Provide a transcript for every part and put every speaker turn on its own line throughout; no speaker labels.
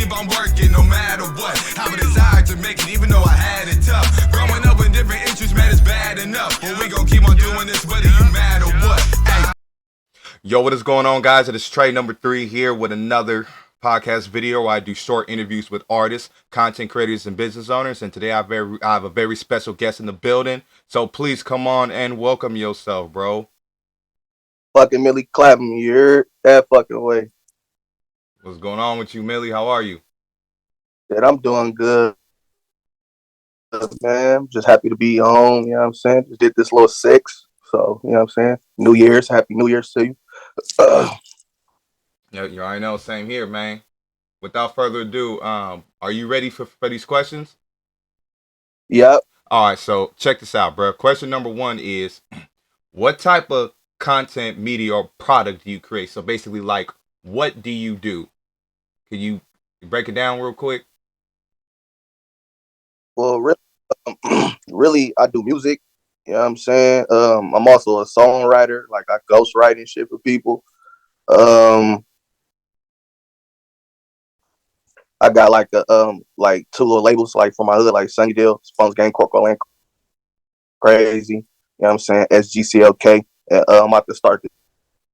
keep on working no matter what. Have a desire to make it even though I had it tough. Growing up with different interests, man, it's bad enough. But we gon' keep on doing this whether you mad or what. Ay. Yo, what is going on, guys? It is Trey number 3 here with another podcast video where I do short interviews with artists, content creators, and business owners. And today I have a very special guest in the building. So please come on and welcome yourself, bro.
Fucking Milli clapping, you heard? That fucking way.
What's going on with you, Millie? How are you?
Shit, I'm doing good, man. Just happy to be home, you know what I'm saying? Just did this little 6. So, you know what I'm saying? New Year's, happy New Year's to you.
Yeah, you already know, same here, man. Without further ado, are you ready for these questions?
Yep.
All right, so check this out, bro. Question number 1 is, what type of content, media, or product do you create? So basically, like, what do you do? Can you break it down real quick?
Well, really, I do music. You know what I'm saying? I'm also a songwriter. Like, I ghostwrite and shit for people. I got like 2 little labels like for my hood, like Sunnydale, Spunks Gang, Corco Land, Crazy. You know what I'm saying? SGCLK. And I'm about to start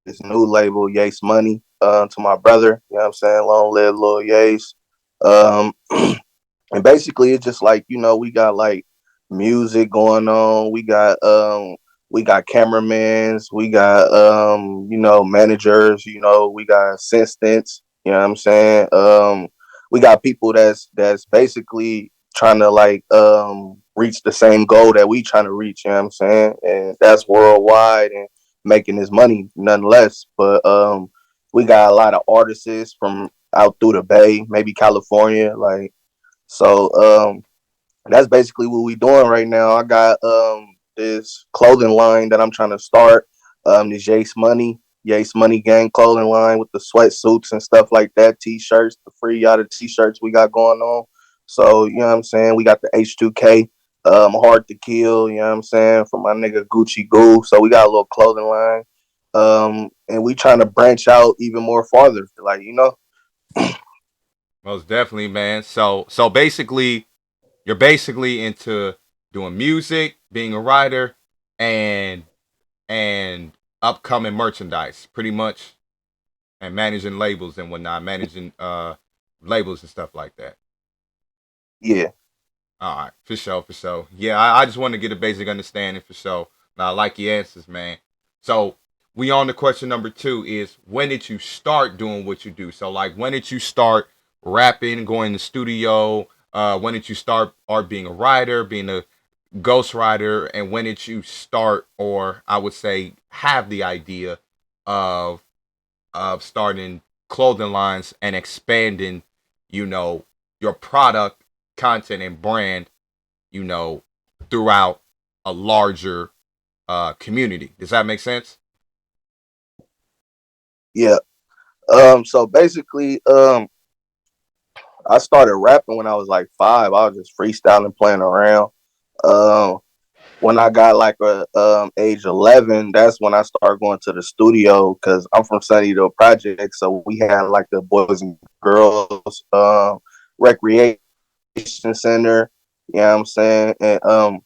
this new label, Yace Money, to my brother. You know what I'm saying? Long live Lil Yace. And basically it's just like, you know, we got like music going on. We got cameramans, we got you know, managers, you know, we got assistants, you know what I'm saying? We got people that's basically trying to like reach the same goal that we trying to reach, you know what I'm saying? And that's worldwide and making this money nonetheless. But we got a lot of artists from out through the Bay, maybe California, like, so that's basically what we doing right now. I got this clothing line that I'm trying to start, this Yace Money Gang clothing line with the sweatsuits and stuff like that, t-shirts, the free yada t-shirts we got going on. So, you know what I'm saying? We got the H2K, Hard to Kill, you know what I'm saying, from my nigga Gucci Goo. So we got a little clothing line. And we trying to branch out even more farther, like, you know.
Most definitely, man. So basically, you're basically into doing music, being a writer, and upcoming merchandise, pretty much, and managing labels and whatnot, managing labels and stuff like that.
Yeah.
All right, for sure. Yeah, I just want to get a basic understanding for sure. Now, I like your answers, man. So we on to question number 2 is, when did you start doing what you do? So like, when did you start rapping, going to the studio? When did you start art, being a writer, being a ghostwriter, and when did you start, or I would say have the idea of starting clothing lines and expanding, you know, your product, content, and brand, you know, throughout a larger community? Does that make sense?
Yeah. So basically, I started rapping when I was like 5. I was just freestyling, playing around. When I got like age 11, that's when I started going to the studio, because I'm from Sunnydale Project, so we had like the Boys and Girls recreation center. You know what I'm saying? And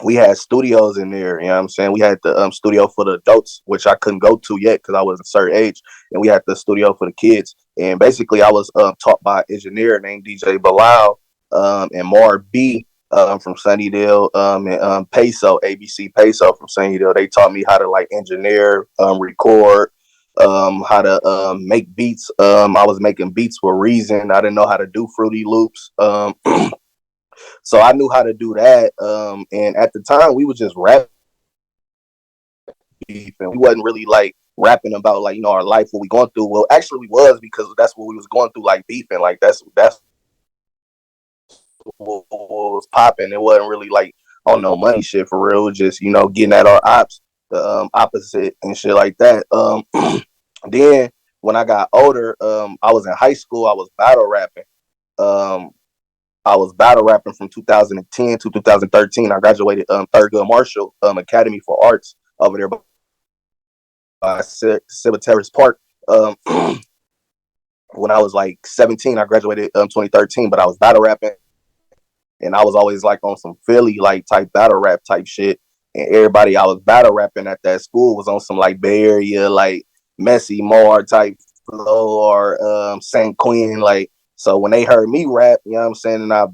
we had studios in there. You know what I'm saying? We had the studio for the adults, which I couldn't go to yet because I was a certain age, and we had the studio for the kids. And basically, I was taught by an engineer named DJ Bilal and Mar B from Sunnydale, and Peso, ABC Peso from Sunnydale. They taught me how to like engineer, record, how to make beats. I was making beats for Reason. I didn't know how to do Fruity Loops. So I knew how to do that. And at the time, we was just rap beef, and we wasn't really like rapping about like, you know, our life, what we going through. Well, actually, we was, because that's what we was going through, like beefing. Like that's what was popping. It wasn't really like, oh no, money shit for real. It was just, you know, getting at our ops, the opposite and shit like that. Then when I got older, I was in high school. I was battle rapping. From 2010 to 2013. I graduated Thurgood Marshall Academy for Arts over there by Civic Terrace Park. when I was like 17. I graduated 2013, but I was battle rapping, and I was always like on some Philly like type battle rap type shit. And everybody I was battle rapping at that school was on some like Bay Area like Messy Mar type flow or St. Queen like. So when they heard me rap, you know what I'm saying, and I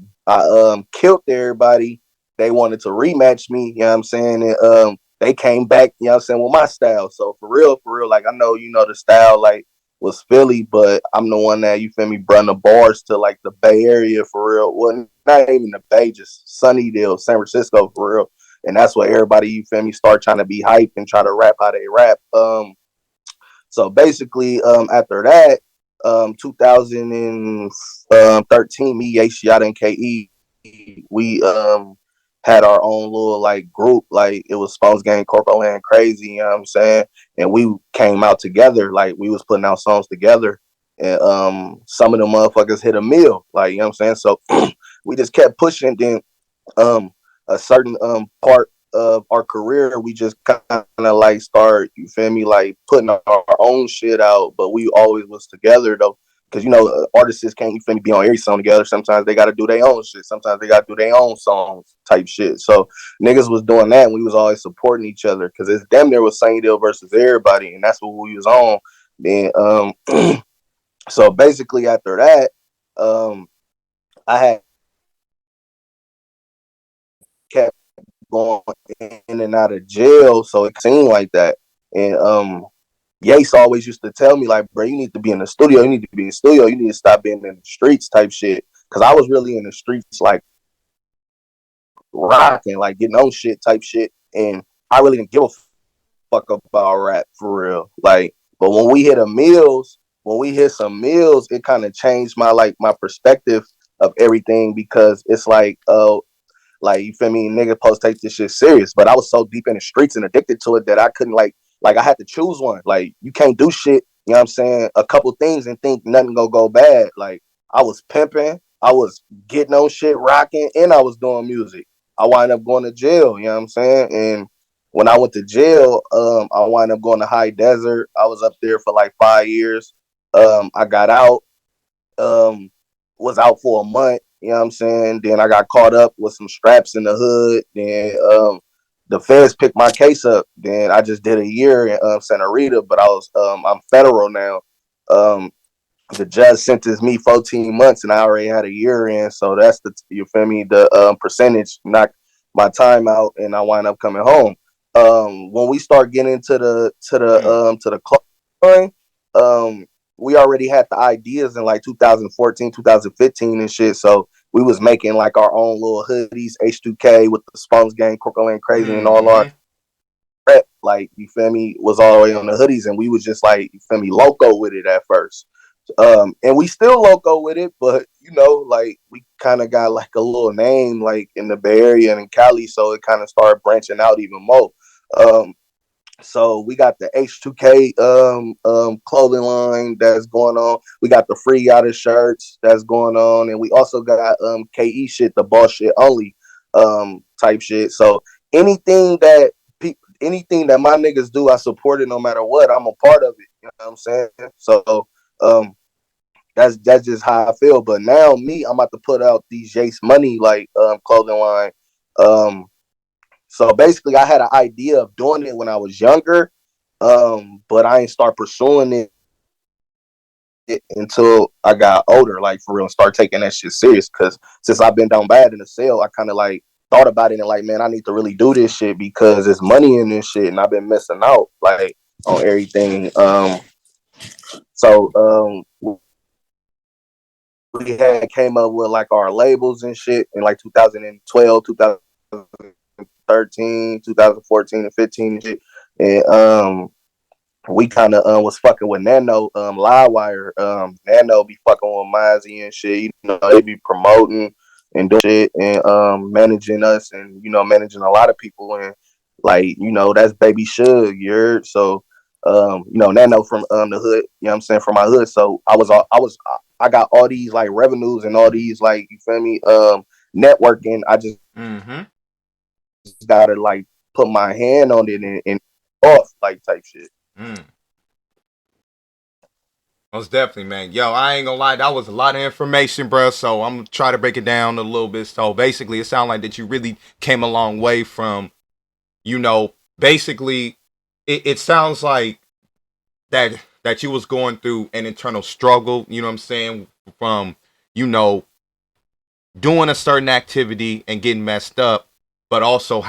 killed everybody, they wanted to rematch me, you know what I'm saying, and they came back, you know what I'm saying, with my style. So for real, like I know you know the style like was Philly, but I'm the one that, you feel me, brought the bars to like the Bay Area for real. Well, not even the Bay, just Sunnydale, San Francisco for real. And that's what everybody, you feel me, start trying to be hype and try to rap how they rap. So basically, after that, 2013, me, Yashiata, and KE, we had our own little like group. Like it was Spones Gang, Corpo and Crazy, you know what I'm saying? And we came out together, like we was putting out songs together. And some of the motherfuckers hit a mill, like, you know what I'm saying? So we just kept pushing. Then um a certain part of our career, we just kind of like start, you feel me, like putting our own shit out, but we always was together though, because you know artists can't, you feel me, be on every song together. Sometimes they got to do their own shit, sometimes they got to do their own songs type shit. So niggas was doing that, and we was always supporting each other, because it's damn near was Sunnydale versus everybody, and that's what we was on. Then so basically after that, um I had kept going in and out of jail, so it seemed like that. And Yates always used to tell me, like, bro, you need to be in the studio. You need to be in the studio. You need to stop being in the streets type shit. Because I was really in the streets, like, rocking, like, getting on shit type shit. And I really didn't give a fuck about rap for real. Like, but when we hit a Mills, when we hit some Mills, it kind of changed my, like, my perspective of everything, because it's like, you feel me, nigga supposed to take this shit serious. But I was so deep in the streets and addicted to it that I couldn't like I had to choose one. Like, you can't do shit, you know what I'm saying, a couple things and think nothing gonna go bad. Like, I was pimping, I was getting on shit, rocking, and I was doing music. I wind up going to jail, you know what I'm saying? And when I went to jail, I wind up going to High Desert. I was up there for like 5 years. I got out, um, was out for a month, you know what I'm saying? Then I got caught up with some straps in the hood. Then the feds picked my case up. Then I just did a year in Santa Rita, but I'm federal now. Um, the judge sentenced me 14 months, and I already had a year in. So that's the, you feel me, the percentage knocked my time out, and I wind up coming home. When we start getting into the club, um, we already had the ideas in like 2014, 2015 and shit. So we was making like our own little hoodies, H2K with the Spunks Gang, Croco and Crazy, and all our
Mm-hmm.
rep, like, you feel me, was all the way on the hoodies, and we was just like, you feel me, loco with it at first. And we still loco with it, but you know, like we kind of got like a little name like in the Bay Area and in Cali, so it kind of started branching out even more. Um, so we got the H2K clothing line that's going on. We got the free Yada shirts that's going on, and we also got KE shit, the boss shit only type shit. So anything that anything that my niggas do, I support it no matter what. I'm a part of it. You know what I'm saying? So um that's just how I feel. But now me, I'm about to put out these Jace Money like clothing line. Um so basically, I had an idea of doing it when I was younger, but I ain't start pursuing it until I got older, like for real, and start taking that shit serious. Because since I've been down bad in the cell, I kind of like thought about it and like, man, I need to really do this shit because there's money in this shit, and I've been missing out like on everything. So we had came up with like our labels and shit in like 2012, 2013, 2014, and 15 and shit. And we kind of was fucking with Nano, Livewire. Nano be fucking with Mozzie and shit. You know, they be promoting and doing shit and managing us, and you know, managing a lot of people, and like, you know, that's Baby Suge, you heard? So you know, Nano from the hood, you know what I'm saying, from my hood. So I got all these like revenues and all these like, you feel me, networking. I just
Mm-hmm.
gotta like put my hand on it and off like type shit.
Mm. Most definitely, man. Yo, I ain't gonna lie, that was a lot of information, bro. So I'm gonna try to break it down a little bit. So basically, it sounds like that you really came a long way from, basically, it sounds like that you was going through an internal struggle. You know what I'm saying? From you know doing a certain activity and getting messed up, but also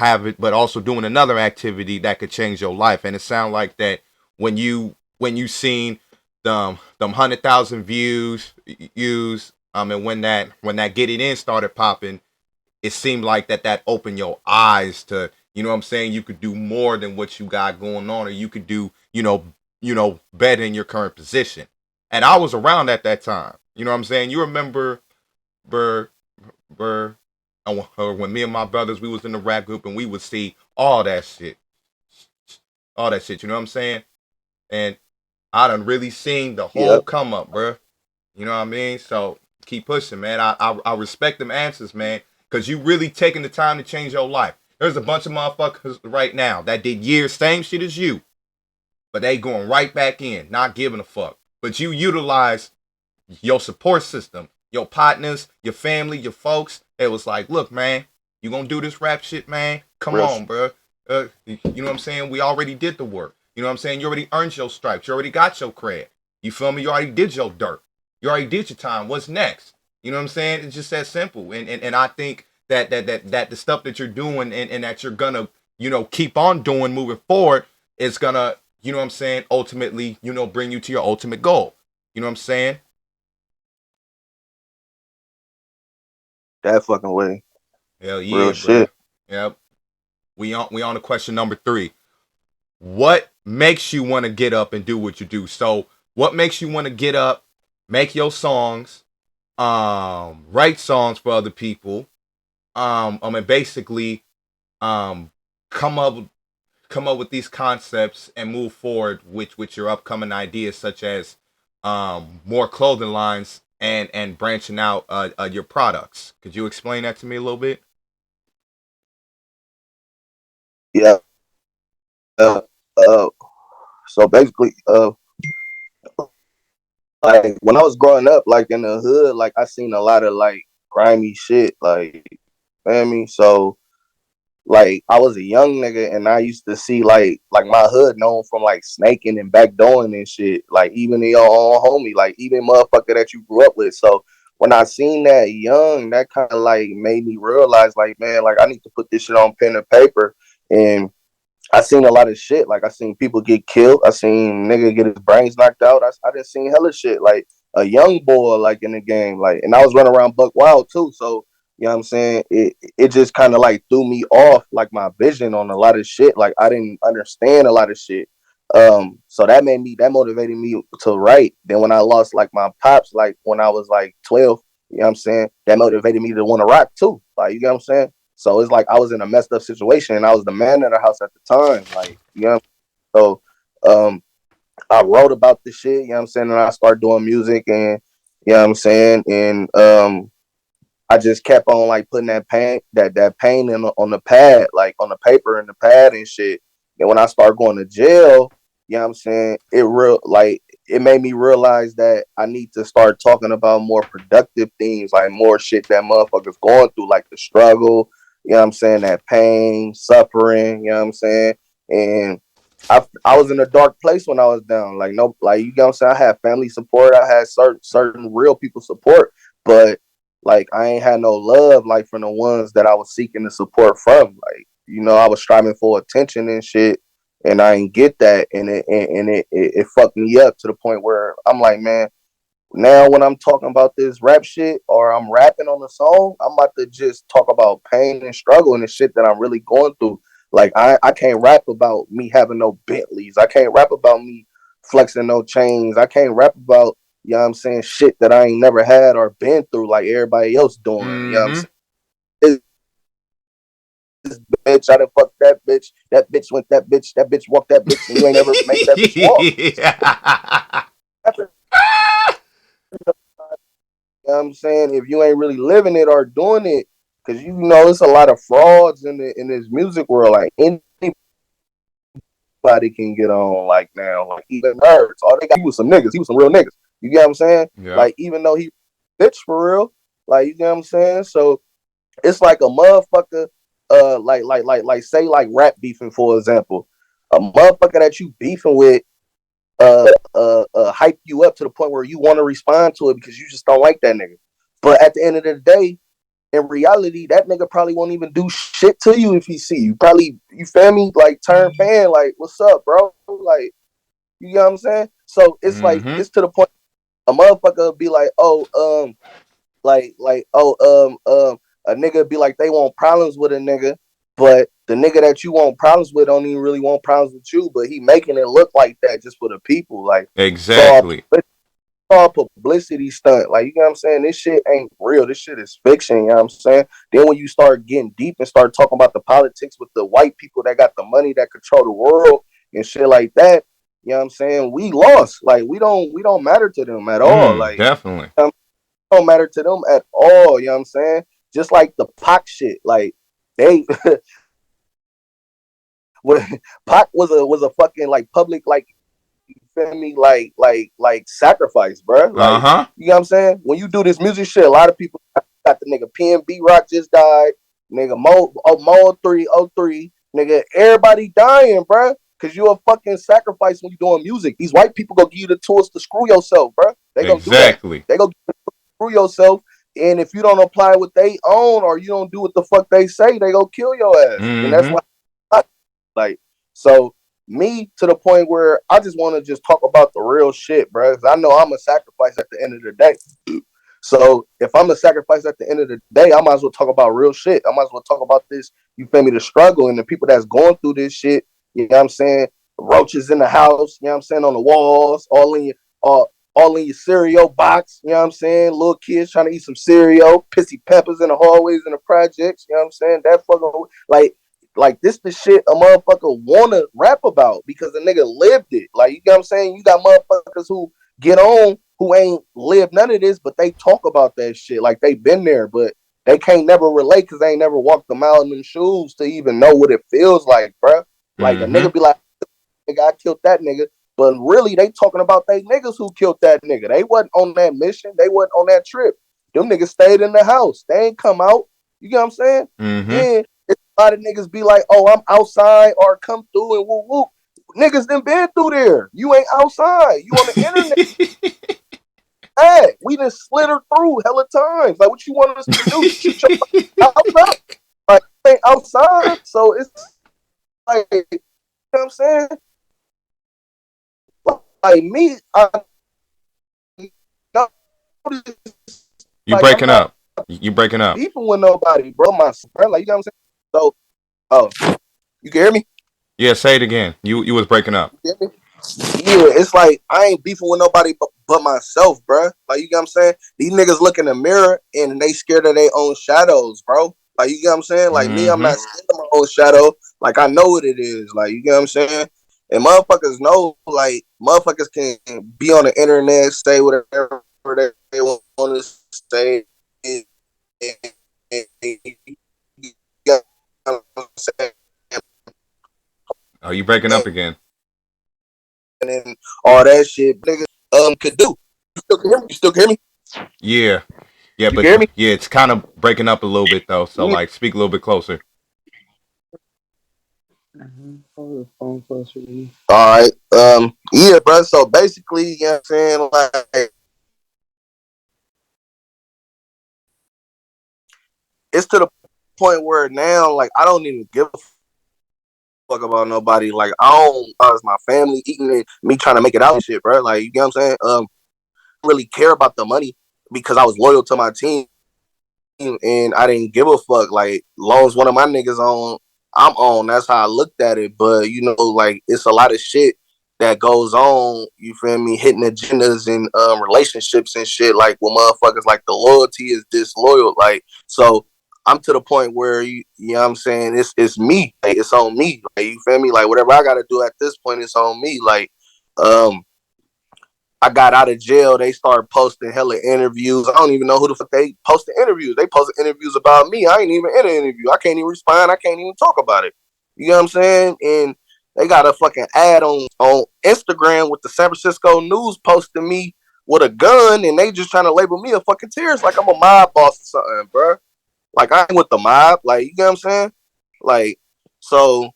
doing another activity that could change your life. And it sounds like that when you seen them 100,000 views, and when that get it in started popping, it seemed like that opened your eyes to, you know what I'm saying, you could do more than what you got going on, or you could do, better in your current position. And I was around at that time. You know what I'm saying? You remember, Burr, Burr, when me and my brothers, we was in the rap group and we would see all that shit. You know what I'm saying? And I done really seen the whole
Yep.
come up, bro. You know what I mean? So keep pushing, man. I respect them answers, man, because you really taking the time to change your life. There's a bunch of motherfuckers right now that did years same shit as you, but they going right back in, not giving a fuck. But you utilize your support system, your partners, your family, your folks. It was like, look, man, you gonna do this rap shit, man? Come
Real
on, bro. You know what I'm saying? We already did the work. You know what I'm saying? You already earned your stripes. You already got your cred. You feel me? You already did your dirt. You already did your time. What's next? You know what I'm saying? It's just that simple. And I think that the stuff that you're doing and that you're gonna, keep on doing moving forward is gonna, you know what I'm saying, ultimately, bring you to your ultimate goal. You know what I'm saying?
that fucking way.
Hell
Real
yeah, bruh.
shit.
Yep. We on to question number 3. What makes you want to get up and do what you do? So, what makes you want to get up, make your songs, write songs for other people, and basically, um, come up come up with these concepts and move forward with your upcoming ideas, such as more clothing lines and branching out your products. Could you explain that to me a little bit?
Yeah. Uh, uh, so basically, like when I was growing up, like in the hood, like I seen a lot of like grimy shit, like, feel me? So like I was a young nigga and I used to see like my hood known from like snaking and backdooring and shit. Like even your own homie, like even motherfucker that you grew up with. So when I seen that young, that kind of like made me realize like, man, like I need to put this shit on pen and paper. And I seen a lot of shit. Like I seen people get killed. I seen nigga get his brains knocked out. I done seen hella shit. Like a young boy, like in the game. Like, and I was running around Buck Wild too. So you know what I'm saying? It just kind of like threw me off like my vision on a lot of shit. Like I didn't understand a lot of shit. So that motivated me to write. Then when I lost like my pops, like when I was like 12, you know what I'm saying? That motivated me to want to rock too. Like, you know what I'm saying? So it's like I was in a messed up situation and I was the man of the house at the time. Like, you know, so um I wrote about the shit, you know what I'm saying, and I started doing music and you know what I'm saying, and I just kept on like putting that pain on the pad, like on the paper and the pad and shit. And when I started going to jail, you know what I'm saying, it made me realize that I need to start talking about more productive things, like more shit that motherfuckers going through, like the struggle, you know what I'm saying, that pain, suffering, you know what I'm saying? And I was in a dark place when I was down. Like no, like you know what I'm saying. I had family support. I had certain real people support, but like I ain't had no love like from the ones that I was seeking the support from. Like I was striving for attention and shit, and I ain't get that, and it fucked me up to the point where I'm like, man, now when I'm talking about this rap shit or I'm rapping on a song, I'm about to just talk about pain and struggle and the shit that I'm really going through. Like I can't rap about me having no Bentleys. I can't rap about me flexing no chains. I can't rap about, you know what I'm saying, shit that I ain't never had or been through like everybody else doing. You know what I'm
Mm-hmm.
saying? This bitch, I done fucked that bitch. That bitch went that bitch walked that bitch, and you ain't ever make that bitch walk. You know what I'm saying? If you ain't really living it or doing it, because it's a lot of frauds in this music world. Like anybody can get on like now. Like even nerds. All they got, he was some niggas. He was some real niggas. You get what I'm saying?
Yeah.
Like, even though he bitch for real, like, you get what I'm saying? So it's like a motherfucker, say like rap beefing, for example. A motherfucker that you beefing with hype you up to the point where you want to respond to it because you just don't like that nigga. But at the end of the day, in reality, that nigga probably won't even do shit to you if he see you. Probably, you feel me? Like, turn fan, like, what's up, bro? Like, you know what I'm saying? So it's like,
Mm-hmm.
it's to the point a motherfucker be like, oh, a nigga be like, they want problems with a nigga, but the nigga that you want problems with don't even really want problems with you, but he making it look like that just for the people. Like,
Exactly.
it's all publicity stunt. Like, you know what I'm saying? This shit ain't real. This shit is fiction. You know what I'm saying? Then when you start getting deep and start talking about the politics with the white people that got the money that control the world and shit like that, you know what I'm saying? We lost. Like, we don't matter to them at all. Like,
Definitely.
don't matter to them at all. You know what I'm saying? Just like the Pac shit. Like, they Pac was a fucking like public, like, you feel me, like sacrifice, bro. Like,
Uh-huh.
you know what I'm saying? When you do this music shit, a lot of people got the nigga PNB Rock just died, nigga Mo 303, nigga, everybody dying, bro. Cause you a fucking sacrifice when you doing music. These white people gonna give you the tools to screw yourself, bro. They gonna do that.
Exactly.
They gonna screw yourself. And if you don't apply what they own or you don't do what the fuck they say, they gonna kill your ass. And that's
Mm-hmm.
why, like, so me to the point where I just want to just talk about the real shit, bro. Because I know I'm a sacrifice at the end of the day. So if I'm a sacrifice at the end of the day, I might as well talk about real shit. I might as well talk about this, you feel me, the struggle and the people that's going through this shit. You know what I'm saying? Roaches in the house, you know what I'm saying, on the walls, all in your cereal box, you know what I'm saying? Little kids trying to eat some cereal, pissy peppers in the hallways in the projects, you know what I'm saying? That fucking, like this the shit a motherfucker wanna rap about because the nigga lived it. Like, you know what I'm saying? You got motherfuckers who get on who ain't lived none of this, but they talk about that shit like they been there, but they can't never relate because they ain't never walked the mile in them shoes to even know what it feels like, bro. Like, a
Mm-hmm.
nigga be like, nigga, I killed that nigga. But really, they talking about they niggas who killed that nigga. They wasn't on that mission. They wasn't on that trip. Them niggas stayed in the house. They ain't come out. You get what I'm saying?
Mm-hmm.
Then a lot of niggas be like, oh, I'm outside or come through and whoop whoop. Niggas done been through there. You ain't outside. You on the internet. Hey, we done slid her through hella times. Like, what you want us to do? Shoot your house up? Like, ain't outside. So it's like, you know what I'm saying? Like, me, I know this,
You
like, I'm
breaking
not
up. You breaking up.
beefing with nobody, bro. My friend, like, you know what I'm saying? So, oh, you can hear me?
Yeah, say it again. You was breaking up.
You hear me? Yeah, it's like I ain't beefing with nobody but myself, bro. Like, you get what I'm saying? These niggas look in the mirror and they scared of their own shadows, bro. Like, you get what I'm saying? Like, me, I'm
Mm-hmm.
not scared of my own shadow. Like, I know what it is. Like, you get what I'm saying? And motherfuckers know, like, motherfuckers can be on the internet, say whatever they want to say. You get what I'm saying?
Oh, you breaking up again.
And all that shit niggas could do. You still can hear me? You still can hear me?
Yeah. Yeah,
You can
but
hear me?
yeah, it's kind of breaking up a little bit though. So
Yeah.
like speak a little bit closer.
Hold the phone closer to you.
All right. Yeah, bro. So basically, you know what I'm saying? Like, it's to the point where now, like, I don't even give a fuck about nobody. Like, I don't, it's my family eating it, me trying to make it out and shit, bro. Like, you get what I'm saying? Really care about the money because I was loyal to my team and I didn't give a fuck. Like, long as one of my niggas on, I'm on. That's how I looked at it. But, you know, like, it's a lot of shit that goes on, you feel me, hitting agendas and relationships and shit, like, with motherfuckers, like, the loyalty is disloyal. Like, so I'm to the point where, you know what I'm saying, it's me. Like, it's on me. Like, you feel me? Like, whatever I got to do at this point, it's on me. Like, um, I got out of jail, they started posting hella interviews. I don't even know who the fuck they posted interviews. They posted interviews about me. I ain't even in an interview. I can't even respond. I can't even talk about it. You know what I'm saying? And they got a fucking ad on Instagram with the San Francisco News posting me with a gun and they just trying to label me a fucking terrorist like I'm a mob boss or something, bro. Like I ain't with the mob. Like, you get what I'm saying? Like, so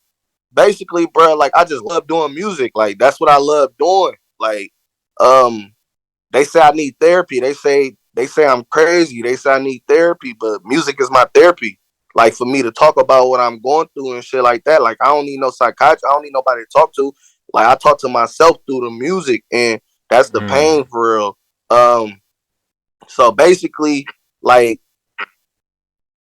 basically, bro, like I just love doing music. Like that's what I love doing. Like, um, they say I need therapy. They say I'm crazy. They say I need therapy, but music is my therapy. Like for me to talk about what I'm going through and shit like that. Like I don't need no psychiatrist. I don't need nobody to talk to. Like I talk to myself through the music, and that's the
Mm.
pain for real. Um, so basically, like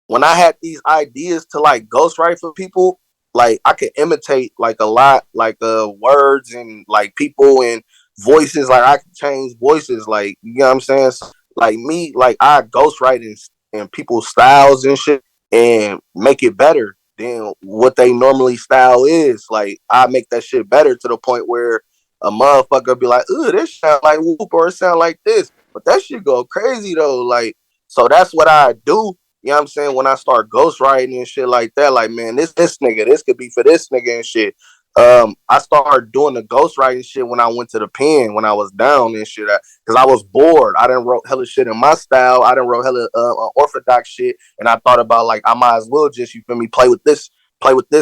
when I had these ideas to like ghostwrite for people, like I could imitate like a lot, like words and like people and voices. Like I could change voices, like you know what I'm saying. So, like me, like I ghostwrite in people's styles and shit, and make it better than what they normally style is. Like I make that shit better to the point where a motherfucker be like, "Ooh, this sound like whoop," or it sound like this, but that shit go crazy though. Like so, that's what I do, you know what I'm saying? When I start ghostwriting and shit like that, like, man, this nigga, this could be for this nigga and shit. I started doing the ghostwriting shit when I went to the pen, when I was down and shit. Because I was bored. I didn't wrote hella shit in my style. I didn't wrote hella orthodox shit. And I thought about, like, I might as well just, you feel me, play with this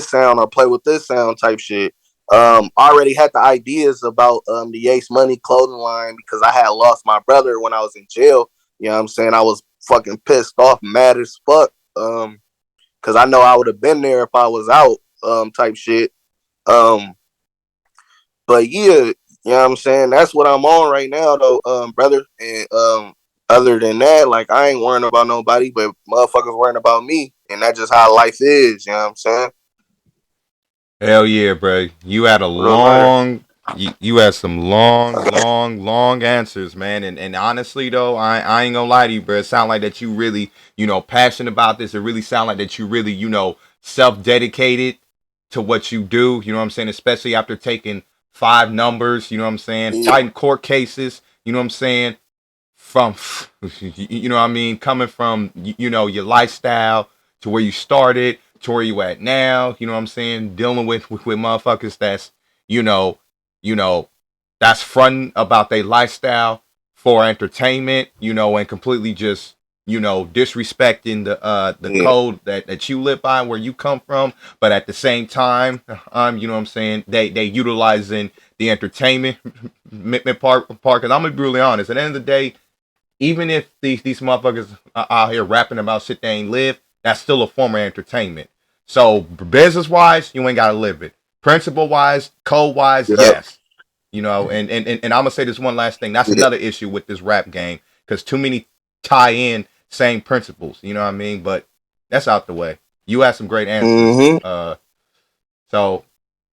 sound or play with this sound type shit. I already had the ideas about the Ace Money clothing line because I had lost my brother when I was in jail. You know what I'm saying? I was fucking pissed off, mad as fuck. Cause I know I would have been there if I was out, type shit. Um, but yeah, you know what I'm saying? That's what I'm on right now though, brother. And other than that, like I ain't worrying about nobody, but motherfuckers worrying about me. And that's just how life is, you know what I'm saying?
Hell yeah, bro. You had a
Real murder.
you had some long answers, man. And honestly though, I ain't gonna lie to you, bro. It sound like that you really, passionate about this. It really sound like that you really, self-dedicated to what you do. You know what I'm saying? Especially after taking 5 numbers, you know what I'm saying?
Yeah.
Fighting court cases, you know what I'm saying? From you know what I mean, coming from your lifestyle to where you started to where you at now, you know what I'm saying, dealing with motherfuckers that's you know you know that's fronting about their lifestyle for entertainment, and completely just disrespecting the
Yeah.
code that you live by where you come from, but at the same time, you know what I'm saying, they utilizing the entertainment part. Because I'm gonna be really honest, at the end of the day, even if these motherfuckers are out here rapping about shit they ain't live, that's still a form of entertainment. So business wise, you ain't gotta live it. Principle wise, code wise,
Yep.
yes. And I'm gonna say this one last thing. That's
Yeah.
another issue with this rap game because too many tie in same principles. You know what I mean? But that's out the way. You had some great answers.
Mm-hmm.
So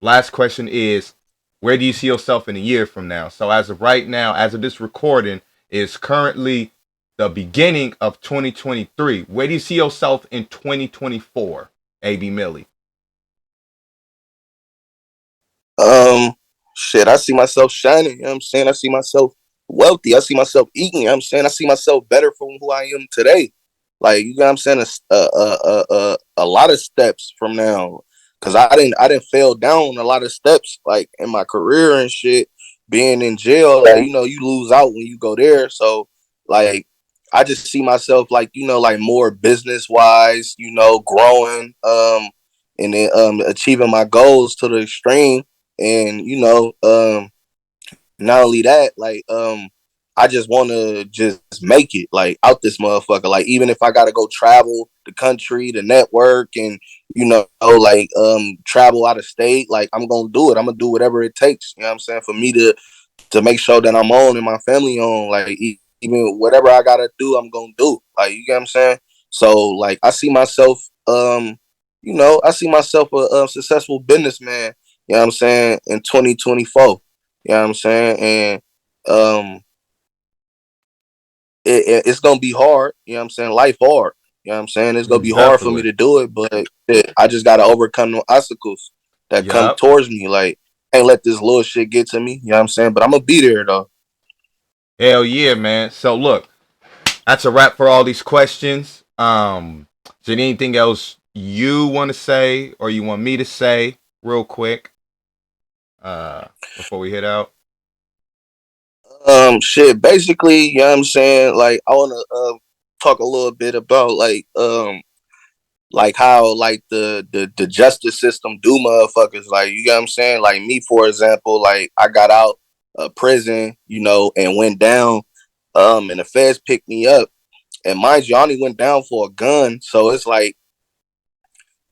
last question is, where do you see yourself in a year from now? So as of right now, as of this recording, is currently the beginning of 2023. Where do you see yourself in 2024, AB Milli?
Um, Shit, I see myself shining, you know what I'm saying? I see myself wealthy. I see myself eating, you know what I'm saying? I see myself better from who I am today. Like, you know what I'm saying? A lot of steps from now. Cause I didn't fail down a lot of steps, like in my career and shit. Being in jail, like, you lose out when you go there. So, like, I just see myself like, like more business wise, growing, and then achieving my goals to the extreme. And not only that, like I just want to just make it like out this motherfucker. Like even if I gotta go travel the country, the network, and like travel out of state, like I'm gonna do it. I'm gonna do whatever it takes. You know what I'm saying, for me to make sure that I'm on and my family on. Like even whatever I gotta do, I'm gonna do. Like you get what I'm saying. So like I see myself, I see myself a successful businessman. You know what I'm saying, in 2024. You know what I'm saying, and um, it's gonna be hard. You know what I'm saying, life hard. You know what I'm saying, it's gonna be hard for me
Definitely.
to do it, but I just gotta overcome the obstacles that come
Yup.
towards me. Like, can't let this little shit get to me. You know what I'm saying, but I'm gonna be there though.
Hell yeah, man. So look, that's a wrap for all these questions. Is there anything else you want to say or you want me to say real quick? Before we head out.
Shit, basically, you know what I'm saying? Like, I want to talk a little bit about like how like the justice system do motherfuckers. Like, you know what I'm saying? Like me, for example, like I got out of prison, you know, and went down, and the feds picked me up. And mind you, I only went down for a gun, so it's like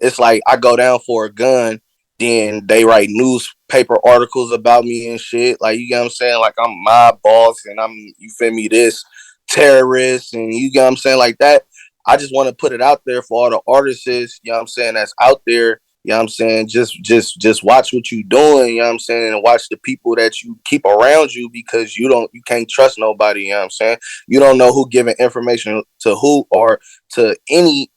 I go down for a gun, then they write newspaper articles about me and shit. Like, you get what I'm saying? Like, I'm my boss and I'm, you feel me, this terrorist, and you get what I'm saying? Like that. I just want to put it out there for all the artists, you know what I'm saying, that's out there. You know what I'm saying? Just watch what you doing, you know what I'm saying, and watch the people that you keep around you, because you can't trust nobody, you know what I'm saying? You don't know who giving information to who, or to any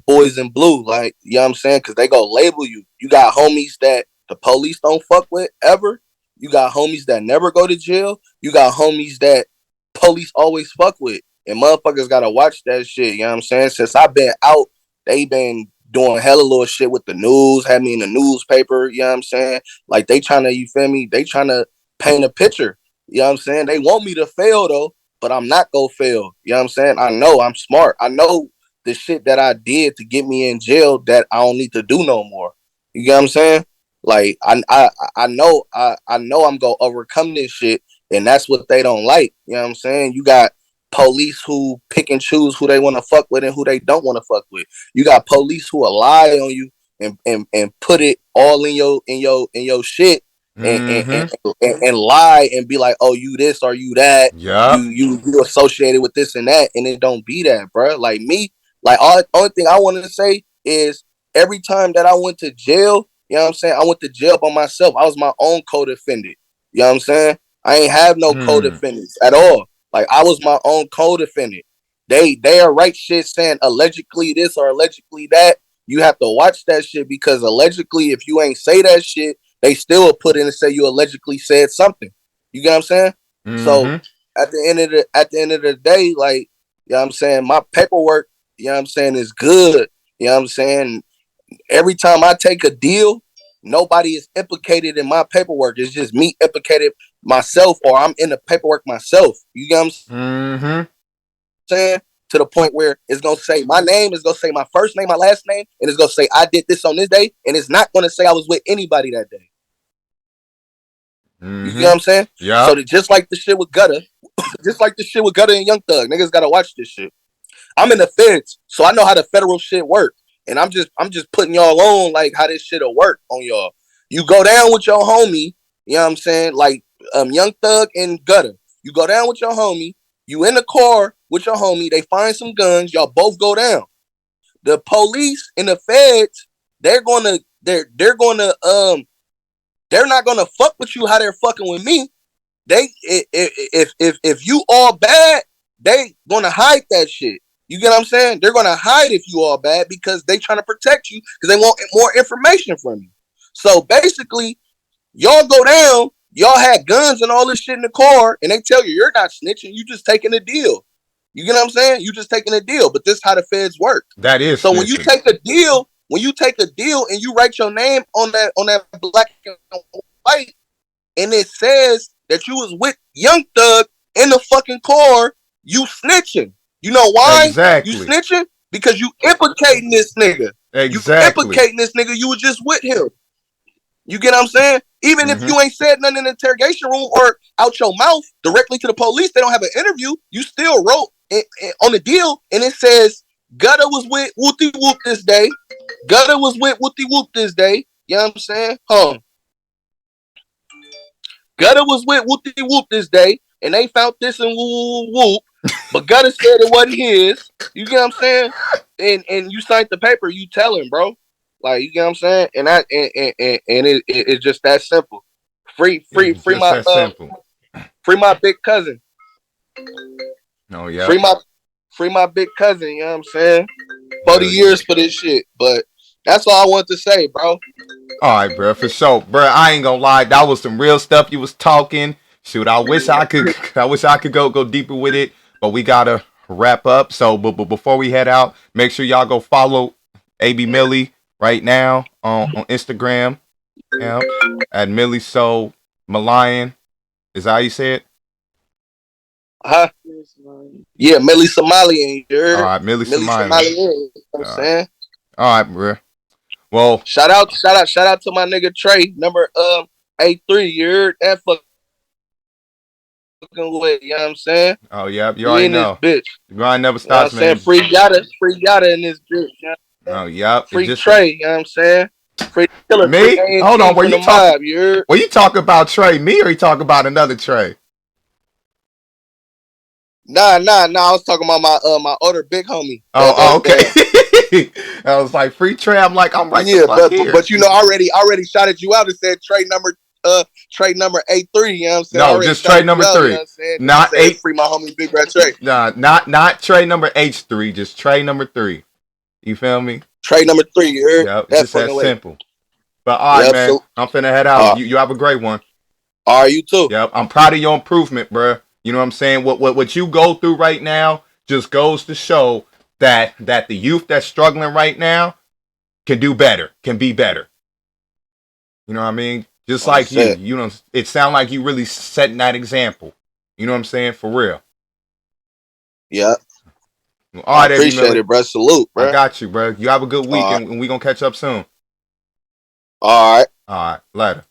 boys in blue, like, you know what I'm saying? Because they go label you. You got homies that the police don't fuck with ever. You got homies that never go to jail. You got homies that police always fuck with. And motherfuckers gotta watch that shit, you know what I'm saying? Since I've been out, they been doing hella little shit with the news, had me in the newspaper, you know what I'm saying? Like, they trying to, you feel me? They trying to paint a picture. You know what I'm saying? They want me to fail though, but I'm not gonna fail. You know what I'm saying? I know I'm smart. I know the shit that I did to get me in jail that I don't need to do no more. You get what I'm saying? Like, I know I'm gonna overcome this shit, and that's what they don't like. You know what I'm saying? You got police who pick and choose who they want to fuck with and who they don't want to fuck with. You got police who will lie on you and put it all in your shit, and and,
Mm-hmm.
and and lie and be like, oh, you this or you that,
Yup.
you associated with this and that, and it don't be that, bro. Like me, like, only thing I wanted to say is, every time that I went to jail, you know what I'm saying, I went to jail by myself. I was my own co-defendant. You know what I'm saying? I ain't have no
Mm.
co-defendants at all. Like, I was my own co-defendant. They are right shit saying allegedly this or allegedly that. You have to watch that shit, because allegedly, if you ain't say that shit, they still will put in and say you allegedly said something. You get what I'm saying? So
Mm-hmm.
at the end of the day, like, you know what I'm saying, my paperwork, you know what I'm saying, is good. You know what I'm saying? Every time I take a deal, nobody is implicated in my paperwork. It's just me implicated myself, or I'm in the paperwork myself. You get what I'm
Mm-hmm.
saying? To the point where it's gonna say my name, it's gonna say my first name, my last name, and it's gonna say I did this on this day, and it's not gonna say I was with anybody that day. You get
Mm-hmm.
what I'm saying? So
Yup.
that, just like the shit with Gutter, just like the shit with Gutter and Young Thug, niggas gotta watch this shit. I'm in the feds, so I know how the federal shit work. And I'm just putting y'all on, like, how this shit'll work on y'all. You go down with your homie, you know what I'm saying? Like, Young Thug and Gutter. You go down with your homie, you in the car with your homie, they find some guns, y'all both go down. The police and the feds, they're not gonna fuck with you how they're fucking with me. They, if you all bad, they gonna hide that shit. You get what I'm saying? They're gonna hide if you all bad, because they trying to protect you, because they want more information from you. So basically, y'all go down, y'all had guns and all this shit in the car, and they tell you you're not snitching, you just taking a deal. You get what I'm saying? You just taking a deal, but this is how the feds work.
That is
So when you
snitching.
take a deal, and you write your name on that black and white, and it says that you was with Young Thug in the fucking car, you snitching. You know why you
Exactly.
snitching? Because you implicating this nigga. You
Exactly.
implicating this nigga. You was just with him. You get what I'm saying? Even if
Mm-hmm.
you ain't said nothing in the interrogation room or out your mouth directly to the police, they don't have an interview. You still wrote on the deal, and it says Gutter was with Wooty Whoop this day. Gutter was with Wooty Whoop this day. You know what I'm saying? Gutter was with Whoopty Whoop this day, and they found this in Whoop Whoop, but Gutter said it wasn't his. You get what I'm saying? And you signed the paper, you tell him, bro. Like, you get what I'm saying? And it's just that simple. Free free
It's
free
just
my
that simple.
free my big cousin.
Oh,
Free
yep.
my free my big cousin, you know what I'm saying? 40
Hell yeah.
years for this shit. But that's all I want to say, bro.
All right, bro. For sure, bro. I ain't gonna lie. That was some real stuff you was talking. Shoot, I wish I could. I wish I could go deeper with it, but we gotta wrap up. So, but before we head out, make sure y'all go follow AB Milli right now on Instagram. Yeah, at Milli So Malayan. Is that how you say it?
Huh? Yeah, Milli Somalian. You
All
heard?
right, Milli
Milli
Somalian.
Somalian. You know what I'm saying?
All right, bro. Well,
shout out to my nigga Trey, number A3. You heard that fucking way? You know what I'm saying?
oh yeah, you
We
already
in this
know.
bitch.
The grind never
You know what I'm
stops,
saying?
man.
Free Yada in this bitch. You know what I'm
Oh
saying?
yeah,
Free
just
Trey. You know what I'm saying? Free Killer. Free
me. Hold on,
ANT
were
from
you
the
talking?
mob. You heard?
Were you talking about Trey me, or you talking about another Trey?
Nah. I was talking about my older big homie.
Oh, okay.
That
I was like, free Trey. I'm like, I'm right the
yeah,
fuck here.
but you know, already shouted you out and said Trey number A3. You know what I'm saying? I
No,
already
just Trey
shouted
number
you out. You know
3,
what I'm saying? Just to
not
say
8.
free my homie Big Red Trey.
Nah, not Trey number H3, just Trey number 3. You feel me?
Trey number 3. You heard?
Yep, it's
That
just that
fucking way.
simple. But all right,
Yep,
man,
so
I'm finna head out. You have a great one.
All right, you too.
Yep, I'm proud of your improvement, bro. You know what I'm saying? What you go through right now just goes to show that the youth that's struggling right now can do better, can be better. You know what I mean? Just like you. You know, it sounds like you really setting that example. You know what I'm saying? For real.
Yeah.
Well, all right,
I appreciate it, bro. Salute, bro.
I got you, bro. You have a good week, and we gonna catch up soon.
All right.
All right, later.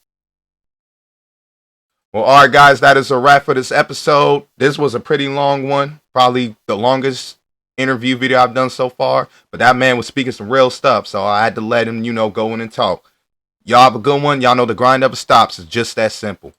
Well, all right, guys, that is a wrap for this episode. This was a pretty long one, probably the longest interview video I've done so far. But that man was speaking some real stuff, so I had to let him, go in and talk. Y'all have a good one. Y'all know the grind never stops. It's just that simple.